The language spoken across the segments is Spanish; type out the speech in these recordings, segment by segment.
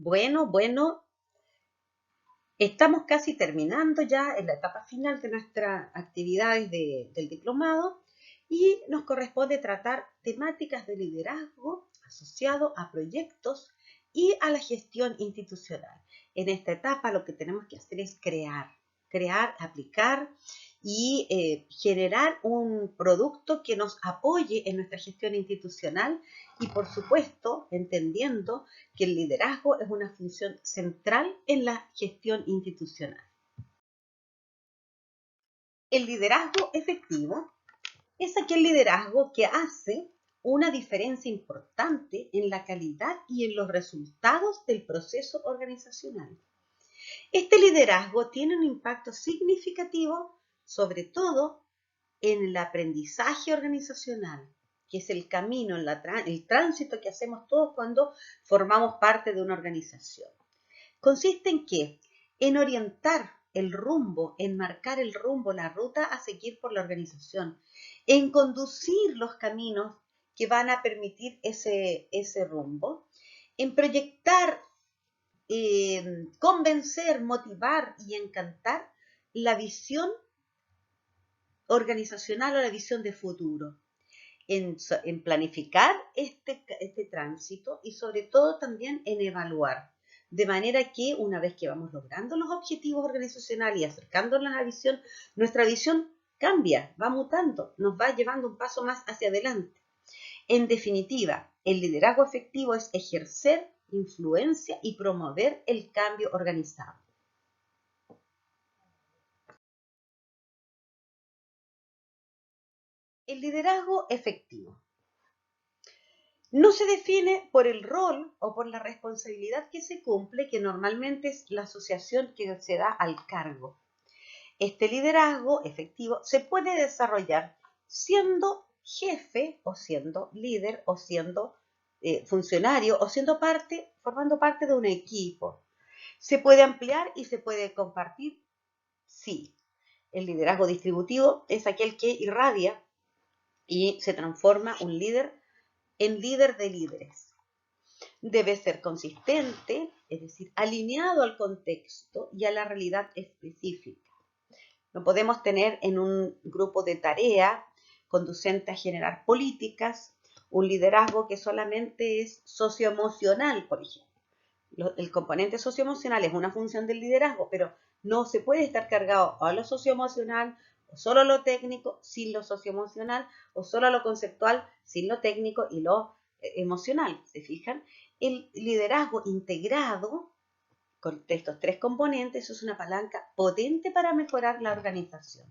Bueno, estamos casi terminando ya en la etapa final de nuestras actividades del diplomado y nos corresponde tratar temáticas de liderazgo asociado a proyectos y a la gestión institucional. En esta etapa lo que tenemos que hacer es crear, aplicar y generar un producto que nos apoye en nuestra gestión institucional y, por supuesto, entendiendo que el liderazgo es una función central en la gestión institucional. El liderazgo efectivo es aquel liderazgo que hace una diferencia importante en la calidad y en los resultados del proceso organizacional. Este liderazgo tiene un impacto significativo, sobre todo en el aprendizaje organizacional, que es el camino, el tránsito que hacemos todos cuando formamos parte de una organización. Consiste en qué? En orientar el rumbo, en marcar el rumbo, la ruta a seguir por la organización, en conducir los caminos que van a permitir ese rumbo, en proyectar, convencer, motivar y encantar la visión organizacional o la visión de futuro, en planificar este tránsito y sobre todo también en evaluar, de manera que una vez que vamos logrando los objetivos organizacionales y acercándonos a la visión, nuestra visión cambia, va mutando, nos va llevando un paso más hacia adelante. En definitiva, el liderazgo efectivo es ejercer influencia y promover el cambio organizado. El liderazgo efectivo no se define por el rol o por la responsabilidad que se cumple, que normalmente es la asociación que se da al cargo. Este liderazgo efectivo se puede desarrollar siendo jefe o siendo líder o siendo funcionario o formando parte de un equipo. Se puede ampliar y se puede compartir, sí. El liderazgo distributivo es aquel que irradia y se transforma un líder en líder de líderes. Debe ser consistente, es decir, alineado al contexto y a la realidad específica. No podemos tener en un grupo de tarea conducente a generar políticas un liderazgo que solamente es socioemocional, por ejemplo. El componente socioemocional es una función del liderazgo, pero no se puede estar cargado a lo socioemocional o solo a lo técnico sin lo socioemocional o solo a lo conceptual sin lo técnico y lo emocional. ¿Se fijan? El liderazgo integrado con estos tres componentes es una palanca potente para mejorar la organización.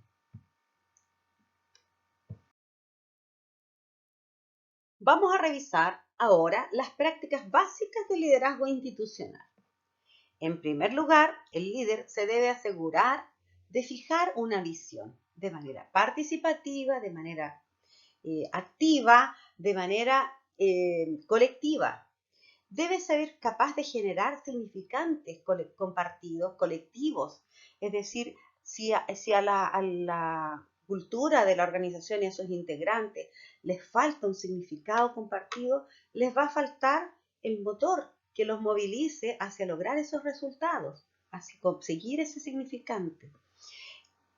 Vamos a revisar ahora las prácticas básicas del liderazgo institucional. En primer lugar, el líder se debe asegurar de fijar una visión de manera participativa, de manera activa, de manera colectiva. Debe ser capaz de generar significantes compartidos, colectivos. Es decir, si a la cultura de la organización y a sus integrantes les falta un significado compartido, les va a faltar el motor que los movilice hacia lograr esos resultados, hacia conseguir ese significante.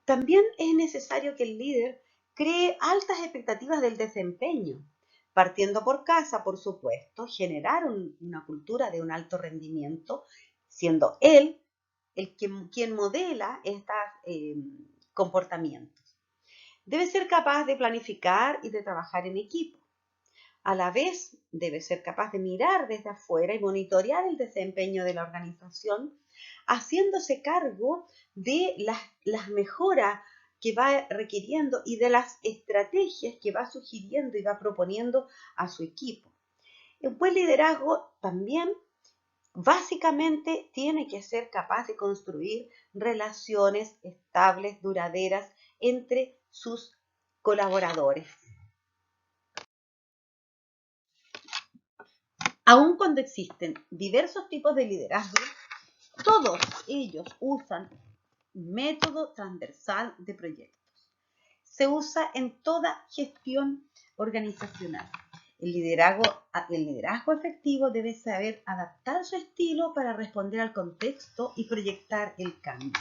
También es necesario que el líder cree altas expectativas del desempeño, partiendo por casa, por supuesto, generar una cultura de un alto rendimiento, siendo él quien modela estos comportamientos. Debe ser capaz de planificar y de trabajar en equipo. A la vez, debe ser capaz de mirar desde afuera y monitorear el desempeño de la organización, haciéndose cargo de las mejoras que va requiriendo y de las estrategias que va sugiriendo y va proponiendo a su equipo. Un buen liderazgo también básicamente tiene que ser capaz de construir relaciones estables, duraderas entre sus colaboradores. Aun cuando existen diversos tipos de liderazgo, todos ellos usan un método transversal de proyectos. Se usa en toda gestión organizacional. El liderazgo efectivo debe saber adaptar su estilo para responder al contexto y proyectar el cambio.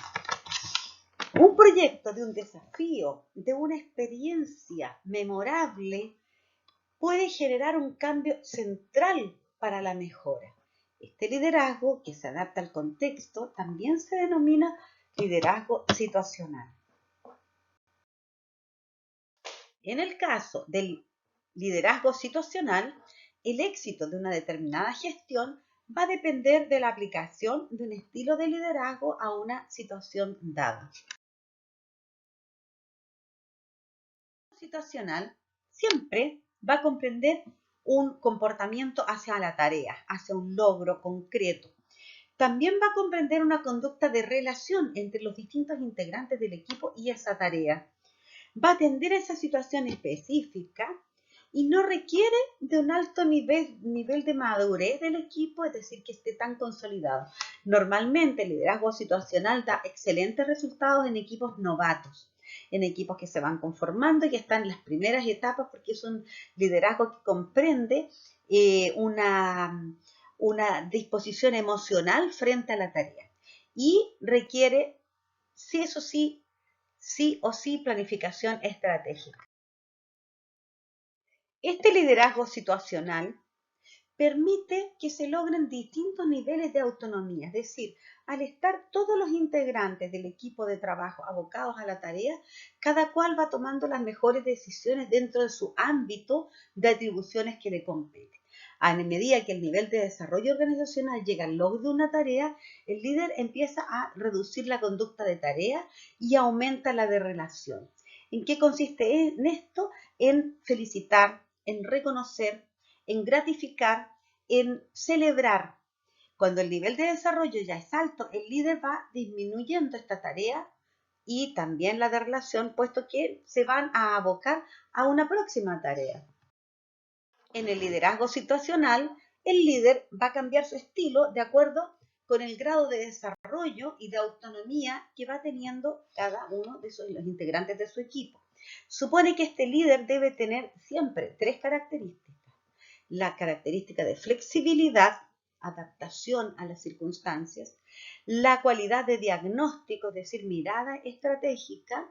Un proyecto de un desafío, de una experiencia memorable, puede generar un cambio central para la mejora. Este liderazgo, que se adapta al contexto, también se denomina liderazgo situacional. En el caso del liderazgo situacional, el éxito de una determinada gestión va a depender de la aplicación de un estilo de liderazgo a una situación dada. El situacional siempre va a comprender un comportamiento hacia la tarea, hacia un logro concreto. También va a comprender una conducta de relación entre los distintos integrantes del equipo y esa tarea. Va a atender a esa situación específica y no requiere de un alto nivel de madurez del equipo, es decir, que esté tan consolidado. Normalmente el liderazgo situacional da excelentes resultados en equipos novatos, en equipos que se van conformando y que están en las primeras etapas, porque es un liderazgo que comprende una disposición emocional frente a la tarea y requiere, sí o sí, planificación estratégica. Este liderazgo situacional permite que se logren distintos niveles de autonomía, es decir, al estar todos los integrantes del equipo de trabajo abocados a la tarea, cada cual va tomando las mejores decisiones dentro de su ámbito de atribuciones que le competen. A medida que el nivel de desarrollo organizacional llega al logro de una tarea, el líder empieza a reducir la conducta de tarea y aumenta la de relación. ¿En qué consiste en esto? En felicitar, en reconocer, en gratificar, en celebrar. Cuando el nivel de desarrollo ya es alto, el líder va disminuyendo esta tarea y también la de relación, puesto que se van a abocar a una próxima tarea. En el liderazgo situacional, el líder va a cambiar su estilo de acuerdo con el grado de desarrollo y de autonomía que va teniendo cada uno de los integrantes de su equipo. Supone que este líder debe tener siempre 3 características. La característica de flexibilidad, adaptación a las circunstancias, la cualidad de diagnóstico, es decir, mirada estratégica,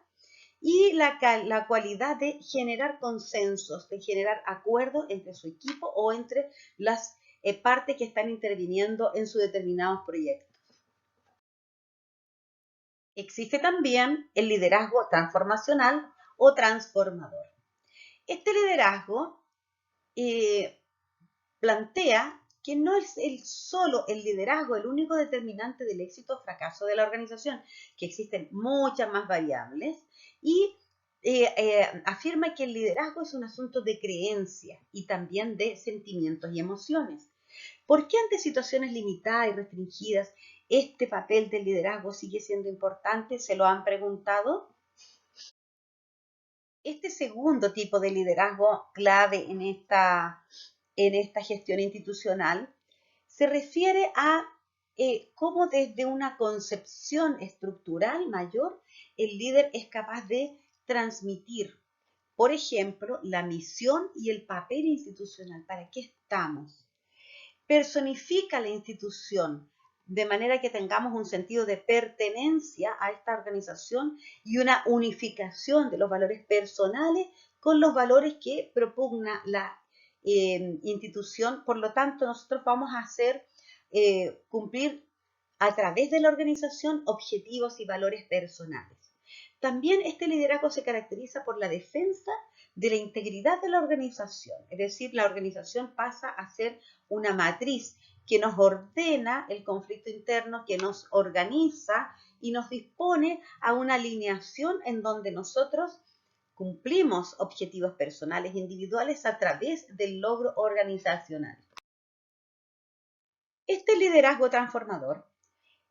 y la cualidad de generar consensos, de generar acuerdos entre su equipo o entre las partes que están interviniendo en sus determinados proyectos. Existe también el liderazgo transformacional o transformador. Este liderazgo plantea que no es solo el liderazgo el único determinante del éxito o fracaso de la organización, que existen muchas más variables y afirma que el liderazgo es un asunto de creencia y también de sentimientos y emociones. ¿Por qué ante situaciones limitadas y restringidas este papel del liderazgo sigue siendo importante? ¿Se lo han preguntado? Este segundo tipo de liderazgo clave en esta gestión institucional se refiere a cómo desde una concepción estructural mayor el líder es capaz de transmitir, por ejemplo, la misión y el papel institucional. ¿Para qué estamos? Personifica la institución de manera que tengamos un sentido de pertenencia a esta organización y una unificación de los valores personales con los valores que propugna la institución. Por lo tanto, nosotros vamos a hacer cumplir a través de la organización objetivos y valores personales. También este liderazgo se caracteriza por la defensa de la integridad de la organización, es decir, la organización pasa a ser una matriz que nos ordena el conflicto interno, que nos organiza y nos dispone a una alineación en donde nosotros cumplimos objetivos personales e individuales a través del logro organizacional. Este liderazgo transformador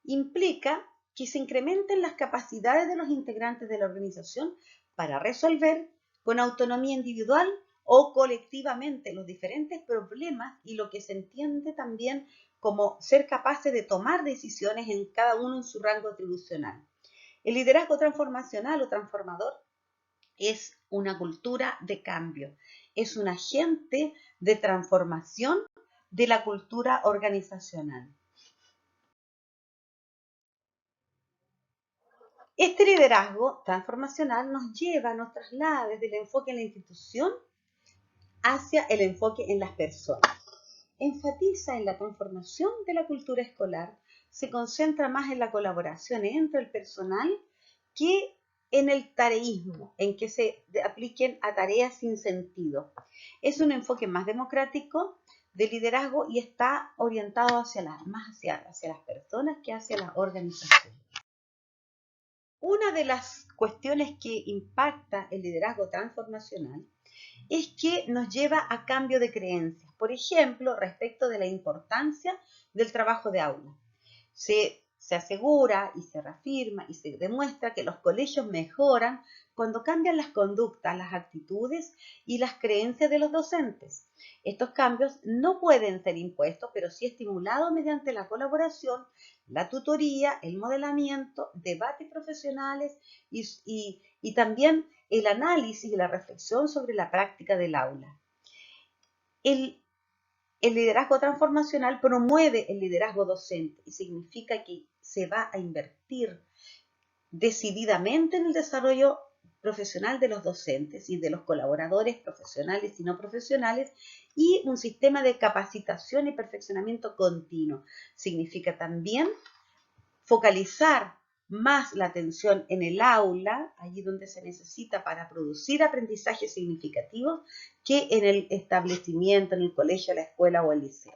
implica que se incrementen las capacidades de los integrantes de la organización para resolver con autonomía individual o colectivamente los diferentes problemas y lo que se entiende también como ser capaces de tomar decisiones en cada uno en su rango atribucional. El liderazgo transformacional o transformador es una cultura de cambio, es un agente de transformación de la cultura organizacional. Este liderazgo transformacional nos lleva, nos traslada desde el enfoque en la institución hacia el enfoque en las personas. Enfatiza en la transformación de la cultura escolar, se concentra más en la colaboración entre el personal que en el tareísmo, en que se apliquen a tareas sin sentido. Es un enfoque más democrático de liderazgo y está orientado más hacia las personas que hacia la organización. Una de las cuestiones que impacta el liderazgo transformacional es que nos lleva a cambio de creencias. Por ejemplo, respecto de la importancia del trabajo de aula. Se asegura y se reafirma y se demuestra que los colegios mejoran cuando cambian las conductas, las actitudes y las creencias de los docentes. Estos cambios no pueden ser impuestos, pero sí estimulados mediante la colaboración, la tutoría, el modelamiento, debates profesionales y también el análisis y la reflexión sobre la práctica del aula. El liderazgo transformacional promueve el liderazgo docente y significa que se va a invertir decididamente en el desarrollo profesional de los docentes y de los colaboradores profesionales y no profesionales y un sistema de capacitación y perfeccionamiento continuo. Significa también focalizar más la atención en el aula, allí donde se necesita para producir aprendizajes significativos, que en el establecimiento, en el colegio, la escuela o el liceo.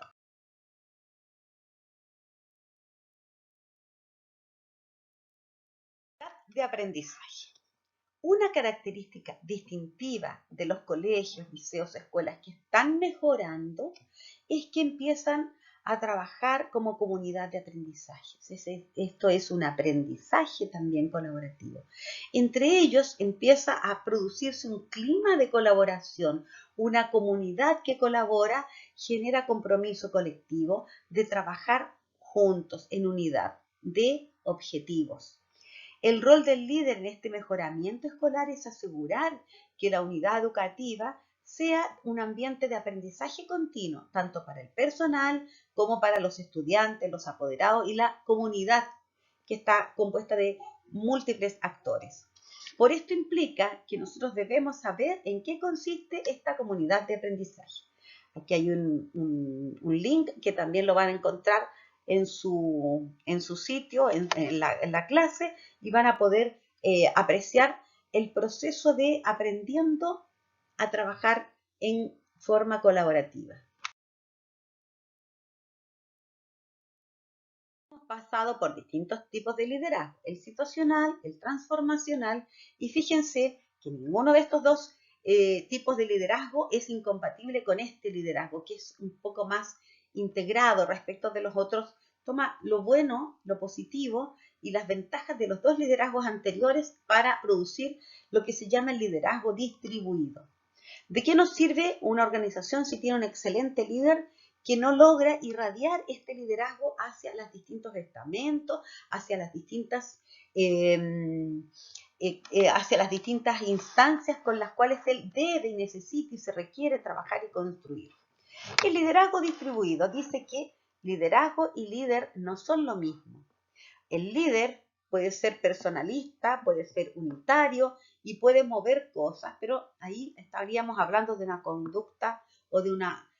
De aprendizaje. Una característica distintiva de los colegios, liceos, escuelas que están mejorando es que empiezan a trabajar como comunidad de aprendizaje. Esto es un aprendizaje también colaborativo. Entre ellos empieza a producirse un clima de colaboración, una comunidad que colabora, genera compromiso colectivo de trabajar juntos en unidad de objetivos. El rol del líder en este mejoramiento escolar es asegurar que la unidad educativa sea un ambiente de aprendizaje continuo, tanto para el personal como para los estudiantes, los apoderados y la comunidad, que está compuesta de múltiples actores. Por esto implica que nosotros debemos saber en qué consiste esta comunidad de aprendizaje. Aquí hay un link que también lo van a encontrar en su sitio, en la clase, y van a poder apreciar el proceso de aprendiendo a trabajar en forma colaborativa. Hemos pasado por distintos tipos de liderazgo, el situacional, el transformacional, y fíjense que ninguno de estos dos tipos de liderazgo es incompatible con este liderazgo, que es un poco más integrado respecto de los otros. Toma lo bueno, lo positivo y las ventajas de los dos liderazgos anteriores para producir lo que se llama el liderazgo distribuido. ¿De qué nos sirve una organización si tiene un excelente líder que no logra irradiar este liderazgo hacia los distintos estamentos, hacia las distintas instancias con las cuales él debe y necesita y se requiere trabajar y construir? El liderazgo distribuido dice que liderazgo y líder no son lo mismo. El líder puede ser personalista, puede ser unitario y puede mover cosas, pero ahí estaríamos hablando de una conducta o de una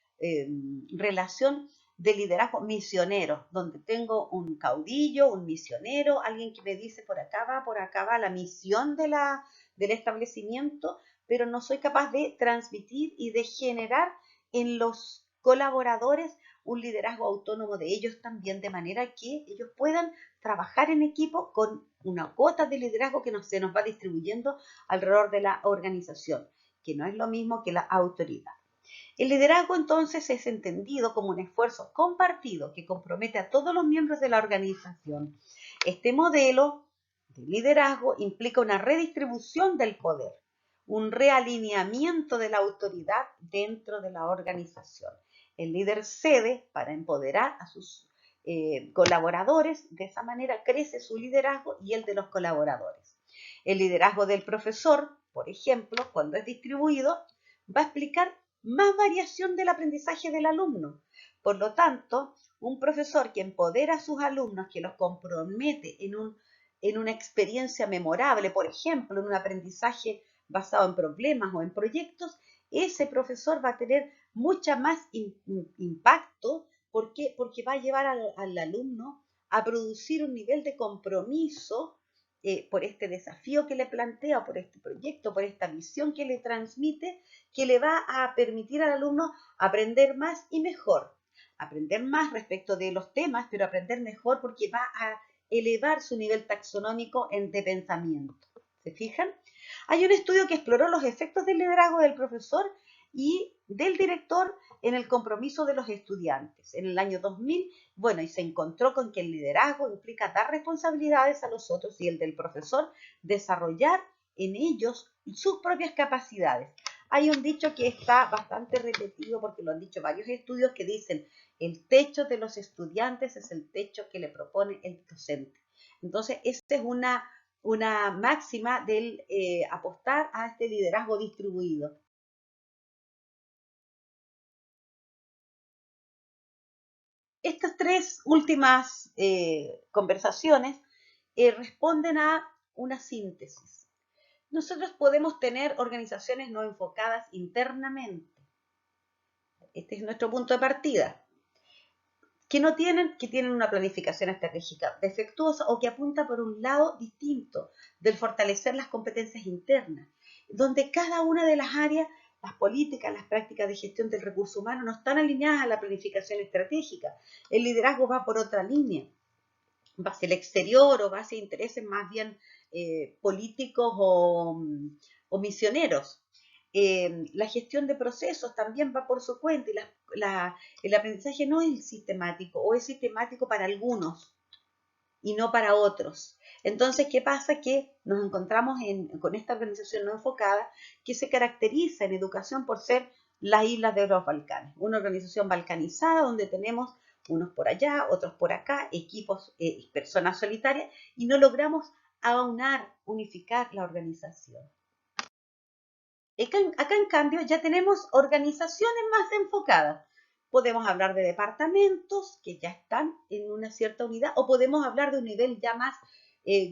relación de liderazgo misionero, donde tengo un caudillo, un misionero, alguien que me dice por acá va la misión del establecimiento, pero no soy capaz de transmitir y de generar en los colaboradores un liderazgo autónomo de ellos también, de manera que ellos puedan trabajar en equipo con una cuota de liderazgo que se nos va distribuyendo alrededor de la organización, que no es lo mismo que la autoridad. El liderazgo entonces es entendido como un esfuerzo compartido que compromete a todos los miembros de la organización. Este modelo de liderazgo implica una redistribución del poder, un realineamiento de la autoridad dentro de la organización. El líder cede para empoderar a sus colaboradores, de esa manera crece su liderazgo y el de los colaboradores. El liderazgo del profesor, por ejemplo, cuando es distribuido, va a explicar más variación del aprendizaje del alumno. Por lo tanto, un profesor que empodera a sus alumnos, que los compromete en una experiencia memorable, por ejemplo, en un aprendizaje basado en problemas o en proyectos, ese profesor va a tener mucha más impacto porque va a llevar al alumno a producir un nivel de compromiso por este desafío que le plantea, por este proyecto, por esta visión que le transmite, que le va a permitir al alumno aprender más y mejor. Aprender más respecto de los temas, pero aprender mejor porque va a elevar su nivel taxonómico de pensamiento. ¿Se fijan? Hay un estudio que exploró los efectos del liderazgo del profesor y del director en el compromiso de los estudiantes. En el año 2000, bueno, y se encontró con que el liderazgo implica dar responsabilidades a los otros y el del profesor desarrollar en ellos sus propias capacidades. Hay un dicho que está bastante repetido porque lo han dicho varios estudios que dicen el techo de los estudiantes es el techo que le propone el docente. Entonces, esta es una máxima del apostar a este liderazgo distribuido. Estas tres últimas conversaciones responden a una síntesis. Nosotros podemos tener organizaciones no enfocadas internamente. Este es nuestro punto de partida. Que tienen una planificación estratégica defectuosa o que apunta por un lado distinto del fortalecer las competencias internas, donde cada una de las áreas, las políticas, las prácticas de gestión del recurso humano no están alineadas a la planificación estratégica. El liderazgo va por otra línea, va hacia el exterior o va hacia intereses más bien políticos o misioneros. La gestión de procesos también va por su cuenta y el aprendizaje no es sistemático o es sistemático para algunos y no para otros. Entonces, ¿qué pasa? Que nos encontramos con esta organización no enfocada que se caracteriza en educación por ser las islas de los Balcanes, una organización balcanizada donde tenemos unos por allá, otros por acá, equipos, personas solitarias, y no logramos aunar, unificar la organización. Acá, en cambio, ya tenemos organizaciones más enfocadas. Podemos hablar de departamentos que ya están en una cierta unidad o podemos hablar de un nivel ya más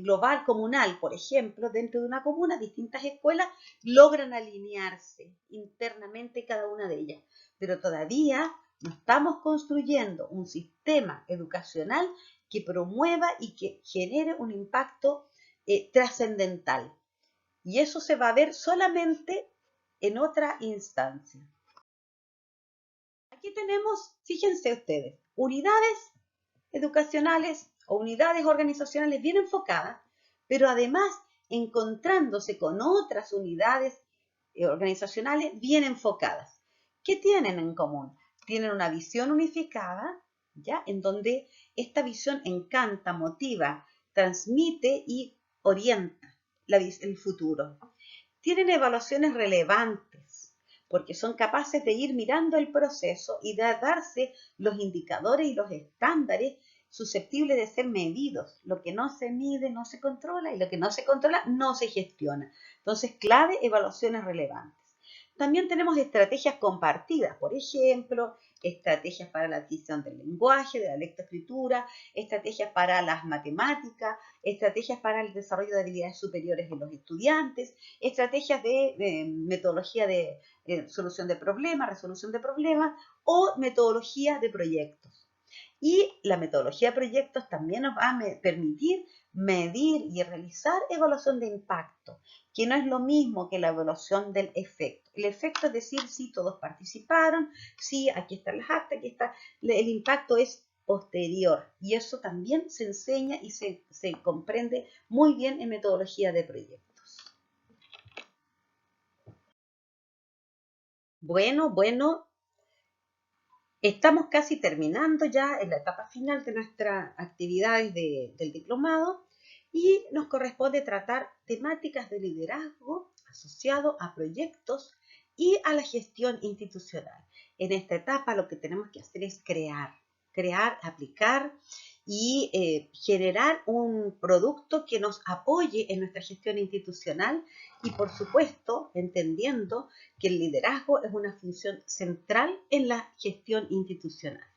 global, comunal. Por ejemplo, dentro de una comuna, distintas escuelas logran alinearse internamente cada una de ellas. Pero todavía no estamos construyendo un sistema educacional que promueva y que genere un impacto trascendental. Y eso se va a ver solamente en otra instancia. Aquí tenemos, fíjense ustedes, unidades educacionales o unidades organizacionales bien enfocadas, pero además encontrándose con otras unidades organizacionales bien enfocadas. ¿Qué tienen en común? Tienen una visión unificada, ¿ya? En donde esta visión encanta, motiva, transmite y orienta el futuro. Tienen evaluaciones relevantes porque son capaces de ir mirando el proceso y de darse los indicadores y los estándares susceptibles de ser medidos. Lo que no se mide no se controla y lo que no se controla no se gestiona. Entonces, clave, evaluaciones relevantes. También tenemos estrategias compartidas, por ejemplo, estrategias para la adquisición del lenguaje, de la lectoescritura, estrategias para las matemáticas, estrategias para el desarrollo de habilidades superiores en los estudiantes, estrategias de metodología de solución de problemas, resolución de problemas o metodología de proyectos. Y la metodología de proyectos también nos va a permitir medir y realizar evaluación de impacto, que no es lo mismo que la evaluación del efecto. El efecto es decir, si todos participaron, si aquí están las actas, aquí está, el impacto es posterior y eso también se enseña y se comprende muy bien en metodología de proyectos. Bueno, estamos casi terminando ya en la etapa final de nuestras actividades del diplomado y nos corresponde tratar temáticas de liderazgo asociado a proyectos y a la gestión institucional. En esta etapa lo que tenemos que hacer es crear. crear, aplicar y generar un producto que nos apoye en nuestra gestión institucional y, por supuesto, entendiendo que el liderazgo es una función central en la gestión institucional.